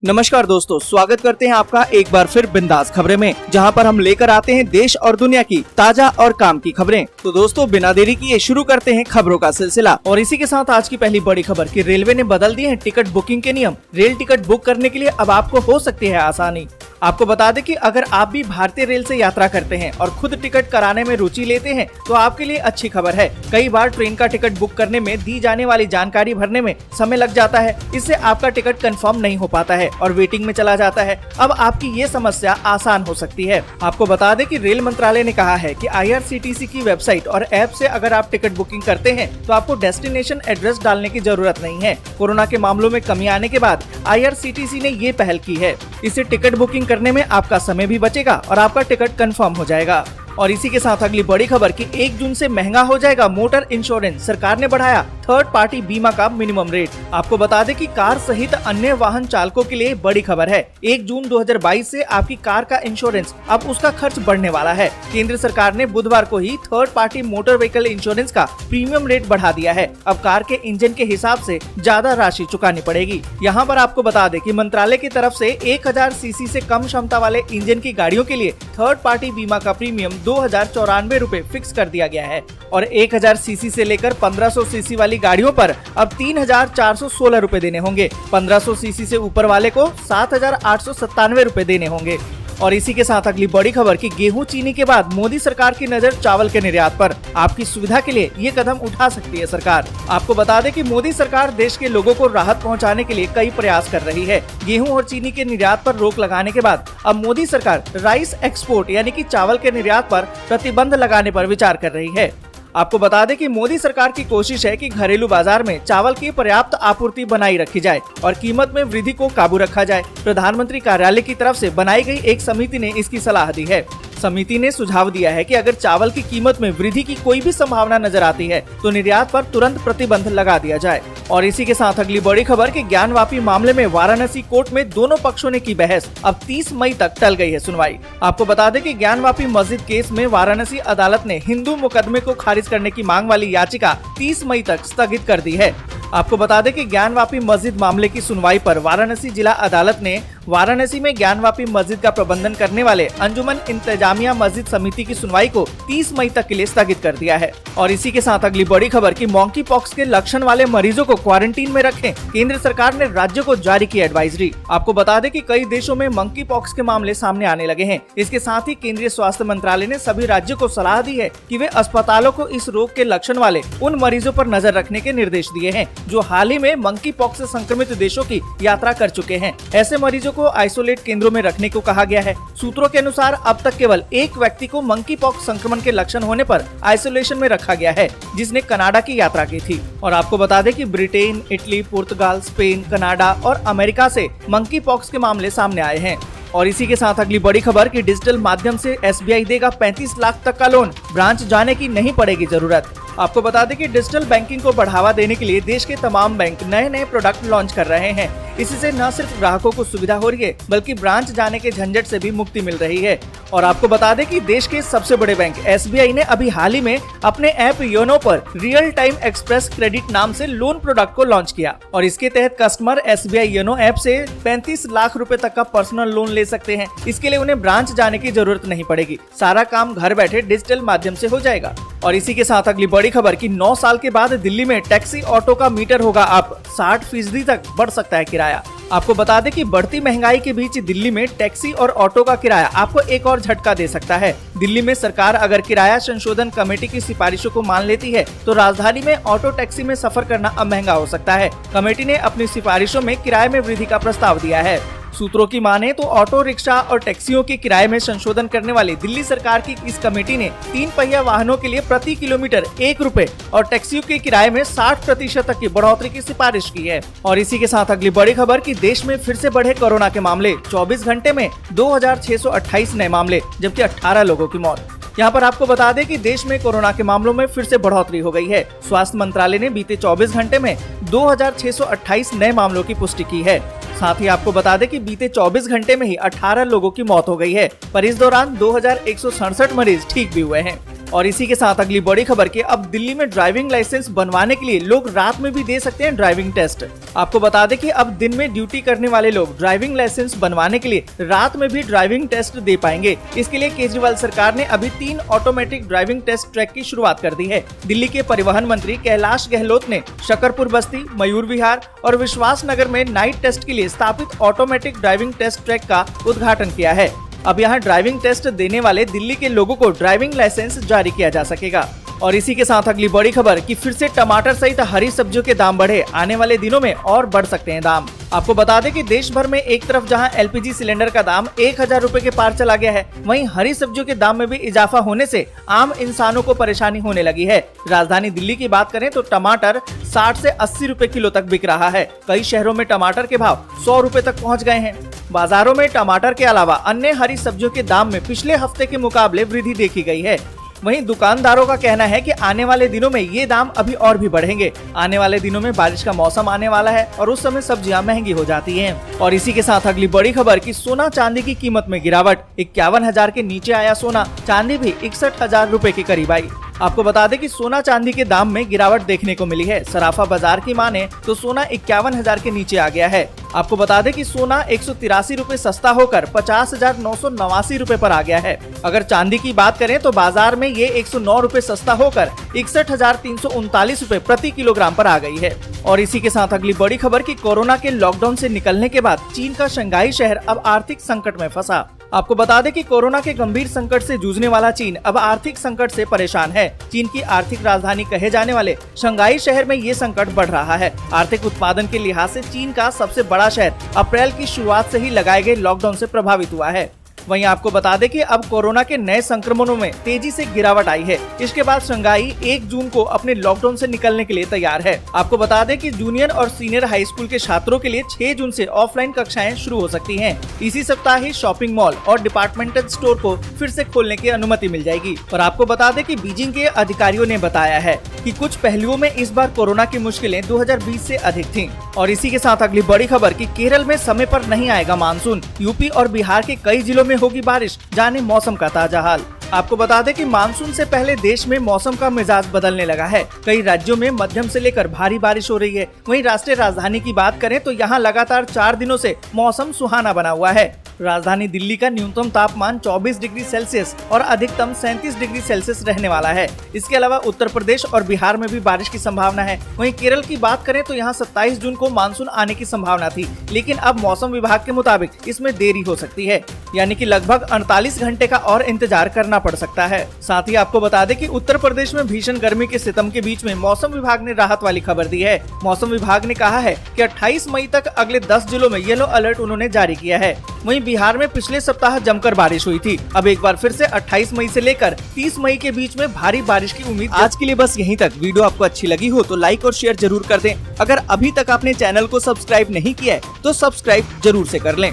नमस्कार दोस्तों, स्वागत करते हैं आपका एक बार फिर बिंदास खबरें में, जहां पर हम लेकर आते हैं देश और दुनिया की ताजा और काम की खबरें। तो दोस्तों, बिना देरी किए शुरू करते हैं खबरों का सिलसिला। और इसी के साथ आज की पहली बड़ी खबर कि रेलवे ने बदल दिए हैं टिकट बुकिंग के नियम। रेल टिकट बुक करने के लिए अब आपको हो सकती है आसानी। आपको बता दें कि अगर आप भी भारतीय रेल से यात्रा करते हैं और खुद टिकट कराने में रुचि लेते हैं तो आपके लिए अच्छी खबर है। कई बार ट्रेन का टिकट बुक करने में दी जाने वाली जानकारी भरने में समय लग जाता है, इससे आपका टिकट कंफर्म नहीं हो पाता है और वेटिंग में चला जाता है। अब आपकी ये समस्या आसान हो सकती है। आपको बता दें कि रेल मंत्रालय ने कहा है कि IRCTC की वेबसाइट और ऐप से अगर आप टिकट बुकिंग करते हैं तो आपको डेस्टिनेशन एड्रेस डालने की जरूरत नहीं है। कोरोना के मामलों में कमी आने के बाद IRCTC ने ये पहल की है। इससे टिकट बुकिंग करने में आपका समय भी बचेगा और आपका टिकट कंफर्म हो जाएगा। और इसी के साथ अगली बड़ी खबर कि 1 जून से महंगा हो जाएगा मोटर इंश्योरेंस। सरकार ने बढ़ाया थर्ड पार्टी बीमा का मिनिमम रेट। आपको बता दें कि कार सहित अन्य वाहन चालकों के लिए बड़ी खबर है। 1 जून 2022 से आपकी कार का इंश्योरेंस अब उसका खर्च बढ़ने वाला है। केंद्र सरकार ने बुधवार को ही third party motor vehicle insurance का प्रीमियम रेट बढ़ा दिया है। अब कार के इंजन के हिसाब से ज्यादा राशि चुकानी पड़ेगी। यहाँ पर आपको बता दें कि मंत्रालय की तरफ से 1000 सीसी से कम क्षमता वाले इंजन की गाड़ियों के लिए थर्ड पार्टी बीमा का प्रीमियम 2094 रूपए फिक्स कर दिया गया है और 1000 सीसी से लेकर 1500 सीसी वाली गाड़ियों पर अब 3416 रूपए देने होंगे। 1500 सीसी से ऊपर वाले को 7897 रूपए देने होंगे। और इसी के साथ अगली बड़ी खबर कि गेहूं चीनी के बाद मोदी सरकार की नजर चावल के निर्यात पर। आपकी सुविधा के लिए ये कदम उठा सकती है सरकार। आपको बता दें कि मोदी सरकार देश के लोगों को राहत पहुंचाने के लिए कई प्रयास कर रही है। गेहूं और चीनी के निर्यात पर रोक लगाने के बाद अब मोदी सरकार राइस एक्सपोर्ट यानी कि चावल के निर्यात पर प्रतिबंध लगाने पर विचार कर रही है। आपको बता दें कि मोदी सरकार की कोशिश है कि घरेलू बाजार में चावल की पर्याप्त आपूर्ति बनाई रखी जाए और कीमत में वृद्धि को काबू रखा जाए। प्रधानमंत्री कार्यालय की तरफ से बनाई गई एक समिति ने इसकी सलाह दी है। समिति ने सुझाव दिया है कि अगर चावल की कीमत में वृद्धि की कोई भी संभावना नजर आती है तो निर्यात पर तुरंत प्रतिबंध लगा दिया जाए। और इसी के साथ अगली बड़ी खबर कि ज्ञानवापी मामले में वाराणसी कोर्ट में दोनों पक्षों ने की बहस। अब 30 मई तक टल गई है सुनवाई। आपको बता दें कि ज्ञानवापी मस्जिद केस में वाराणसी अदालत ने हिंदू मुकदमे को खारिज करने की मांग वाली याचिका 30 मई तक स्थगित कर दी है। आपको बता दें कि ज्ञानवापी मस्जिद मामले की सुनवाई पर वाराणसी जिला अदालत ने वाराणसी में ज्ञानवापी मस्जिद का प्रबंधन करने वाले अंजुमन इंतजामिया मस्जिद समिति की सुनवाई को 30 मई तक के लिए स्थगित कर दिया है। और इसी के साथ अगली बड़ी खबर कि मंकी पॉक्स के लक्षण वाले मरीजों को क्वारंटीन में रखें। केंद्र सरकार ने राज्यों को जारी की एडवाइजरी। आपको बता दें कि कई देशों में मंकी पॉक्स के मामले सामने आने लगे हैं। इसके साथ ही केंद्रीय स्वास्थ्य मंत्रालय ने सभी राज्यों को सलाह दी है कि वे अस्पतालों को इस रोग के लक्षण वाले उन मरीजों पर नजर रखने के निर्देश दिए हैं जो हाल ही में मंकी पॉक्स से संक्रमित देशों की यात्रा कर चुके हैं। ऐसे मरीजों को आइसोलेट केंद्रों में रखने को कहा गया है। सूत्रों के अनुसार अब तक केवल एक व्यक्ति को मंकी पॉक्स संक्रमण के लक्षण होने पर आइसोलेशन में रखा गया है, जिसने कनाडा की यात्रा की थी। और आपको बता दें कि ब्रिटेन, इटली, पुर्तगाल, स्पेन, कनाडा और अमेरिका से मंकी पॉक्स के मामले सामने आए हैं। और इसी के साथ अगली बड़ी खबर कि डिजिटल माध्यम से SBI देगा 35 लाख तक का लोन। ब्रांच जाने की नहीं पड़ेगी जरूरत। आपको बता दें कि डिजिटल बैंकिंग को बढ़ावा देने के लिए देश के तमाम बैंक नए नए प्रोडक्ट लॉन्च कर रहे हैं। इसी से न सिर्फ ग्राहकों को सुविधा हो रही है बल्कि ब्रांच जाने के झंझट से भी मुक्ति मिल रही है। और आपको बता दें कि देश के सबसे बड़े बैंक SBI ने अभी हाल ही में अपने ऐप योनो पर रियल टाइम एक्सप्रेस क्रेडिट नाम से लोन प्रोडक्ट को लॉन्च किया और इसके तहत कस्टमर SBI योनो ऐप से 35 लाख रुपए तक का पर्सनल लोन ले सकते हैं। इसके लिए उन्हें ब्रांच जाने की जरूरत नहीं पड़ेगी। सारा काम घर बैठे डिजिटल माध्यम से हो जाएगा। और इसी के साथ अगली बड़ी खबर कि 9 साल के बाद दिल्ली में टैक्सी ऑटो का मीटर होगा अब 60% तक बढ़ सकता है किराया। आपको बता दें कि बढ़ती महंगाई के बीच दिल्ली में टैक्सी और ऑटो का किराया आपको एक और झटका दे सकता है। दिल्ली में सरकार अगर किराया संशोधन कमेटी की सिफारिशों को मान लेती है तो राजधानी में ऑटो टैक्सी में सफर करना अब महंगा हो सकता है। कमेटी ने अपनी सिफारिशों में किराए में वृद्धि का प्रस्ताव दिया है। सूत्रों की माने तो ऑटो रिक्शा और टैक्सियों के किराए में संशोधन करने वाली दिल्ली सरकार की इस कमेटी ने 3 पहिया वाहनों के लिए प्रति किलोमीटर 1 रुपए और टैक्सियों के किराए में 60% तक की बढ़ोतरी की सिफारिश की है। और इसी के साथ अगली बड़ी खबर कि देश में फिर से बढ़े कोरोना के मामले। 24 घंटे में 2628 नए मामले जबकि 18 लोगों की मौत। यहाँ पर आपको बता दें कि देश में कोरोना के मामलों में फिर से बढ़ोतरी हो गई है। स्वास्थ्य मंत्रालय ने बीते 24 घंटे में 2628 नए मामलों की पुष्टि की है। साथ ही आपको बता दें कि बीते 24 घंटे में ही 18 लोगों की मौत हो गई है, पर इस दौरान 2167 मरीज ठीक भी हुए हैं। और इसी के साथ अगली बड़ी खबर कि अब दिल्ली में ड्राइविंग लाइसेंस बनवाने के लिए लोग रात में भी दे सकते हैं ड्राइविंग टेस्ट। आपको बता दें कि अब दिन में ड्यूटी करने वाले लोग ड्राइविंग लाइसेंस बनवाने के लिए रात में भी ड्राइविंग टेस्ट दे पाएंगे। इसके लिए केजरीवाल सरकार ने अभी 3 ऑटोमेटिक ड्राइविंग टेस्ट ट्रैक की शुरुआत कर दी है। दिल्ली के परिवहन मंत्री कैलाश गहलोत ने शकरपुर बस्ती, मयूर विहार और विश्वास नगर में नाइट टेस्ट के लिए स्थापित ऑटोमेटिक ड्राइविंग टेस्ट ट्रैक का उद्घाटन किया है। अब यहाँ ड्राइविंग टेस्ट देने वाले दिल्ली के लोगों को ड्राइविंग लाइसेंस जारी किया जा सकेगा। और इसी के साथ अगली बड़ी खबर कि फिर से टमाटर सहित हरी सब्जियों के दाम बढ़े, आने वाले दिनों में और बढ़ सकते हैं दाम। आपको बता दें कि देश भर में एक तरफ जहां एलपीजी सिलेंडर का दाम 1000 रुपए के पार चला गया है, वहीं हरी सब्जियों के दाम में भी इजाफा होने से आम इंसानों को परेशानी होने लगी है। राजधानी दिल्ली की बात करें तो टमाटर 60 से 80 रुपए किलो तक बिक रहा है। कई शहरों में टमाटर के भाव 100 रुपए तक पहुँच गए हैं। बाजारों में टमाटर के अलावा अन्य हरी सब्जियों के दाम में पिछले हफ्ते के मुकाबले वृद्धि देखी गई है। वहीं दुकानदारों का कहना है कि आने वाले दिनों में ये दाम अभी और भी बढ़ेंगे। आने वाले दिनों में बारिश का मौसम आने वाला है और उस समय सब्जियां महंगी हो जाती हैं। और इसी के साथ अगली बड़ी खबर कि सोना चांदी की कीमत में गिरावट, 51,000 के नीचे आया सोना, चांदी भी 61,000 रुपए के करीब आई। आपको बता दें कि सोना चांदी के दाम में गिरावट देखने को मिली है। सराफा बाजार की माने तो सोना 51,000 के नीचे आ गया है। आपको बता दें कि सोना 183 रुपए सस्ता होकर 50,989 रुपए पर आ गया है। अगर चांदी की बात करें तो बाजार में ये 109 रुपए सस्ता होकर 61,339 रुपए प्रति किलोग्राम पर आ गई है। और इसी के साथ अगली बड़ी खबर कि कोरोना के लॉकडाउन से निकलने के बाद चीन का शंघाई शहर अब आर्थिक संकट में फंसा। आपको बता दें कि कोरोना के गंभीर संकट से जूझने वाला चीन अब आर्थिक संकट से परेशान है। चीन की आर्थिक राजधानी कहे जाने वाले शंघाई शहर में ये संकट बढ़ रहा है। आर्थिक उत्पादन के लिहाज से चीन का सबसे बड़ा शहर अप्रैल की शुरुआत से ही लगाए गए लॉकडाउन से प्रभावित हुआ है। वहीं आपको बता दें कि अब कोरोना के नए संक्रमणों में तेजी से गिरावट आई है। इसके बाद शंघाई 1 जून को अपने लॉकडाउन से निकलने के लिए तैयार है। आपको बता दें कि जूनियर और सीनियर हाई स्कूल के छात्रों के लिए 6 जून से ऑफलाइन कक्षाएं शुरू हो सकती हैं। इसी सप्ताह ही शॉपिंग मॉल और डिपार्टमेंटल स्टोर को फिर से खोलने की अनुमति मिल जाएगी। और आपको बता दें कि बीजिंग के अधिकारियों ने बताया है कि कुछ पहलुओं में इस बार कोरोना की मुश्किलें 2020 से अधिक थीं। और इसी के साथ अगली बड़ी खबर कि केरल में समय पर नहीं आएगा मानसून, यूपी और बिहार के कई जिलों में होगी बारिश, जाने मौसम का ताजा हाल। आपको बता दें कि मानसून से पहले देश में मौसम का मिजाज बदलने लगा है। कई राज्यों में मध्यम से लेकर भारी बारिश हो रही है। वहीं राष्ट्रीय राजधानी की बात करें तो यहाँ लगातार 4 दिनों से मौसम सुहाना बना हुआ है। राजधानी दिल्ली का न्यूनतम तापमान 24 डिग्री सेल्सियस और अधिकतम 37 डिग्री सेल्सियस रहने वाला है। इसके अलावा उत्तर प्रदेश और बिहार में भी बारिश की संभावना है। वहीं केरल की बात करें तो यहाँ 27 जून को मानसून आने की संभावना थी, लेकिन अब मौसम विभाग के मुताबिक इसमें देरी हो सकती है, यानी कि लगभग 48 घंटे का और इंतजार करना पड़ सकता है। साथ ही आपको बता दें कि उत्तर प्रदेश में भीषण गर्मी के सितम के बीच में मौसम विभाग ने राहत वाली खबर दी है। मौसम विभाग ने कहा है कि 28 मई तक अगले 10 जिलों में येलो अलर्ट उन्होंने जारी किया है। वहीं बिहार में पिछले सप्ताह जमकर बारिश हुई थी। अब एक बार फिर से 28 मई से लेकर 30 मई के बीच में भारी बारिश की उम्मीद। आज के लिए बस यहीं तक। वीडियो आपको अच्छी लगी हो तो लाइक और शेयर जरूर कर दें। अगर अभी तक आपने चैनल को सब्सक्राइब नहीं किया है तो सब्सक्राइब जरूर से कर लें।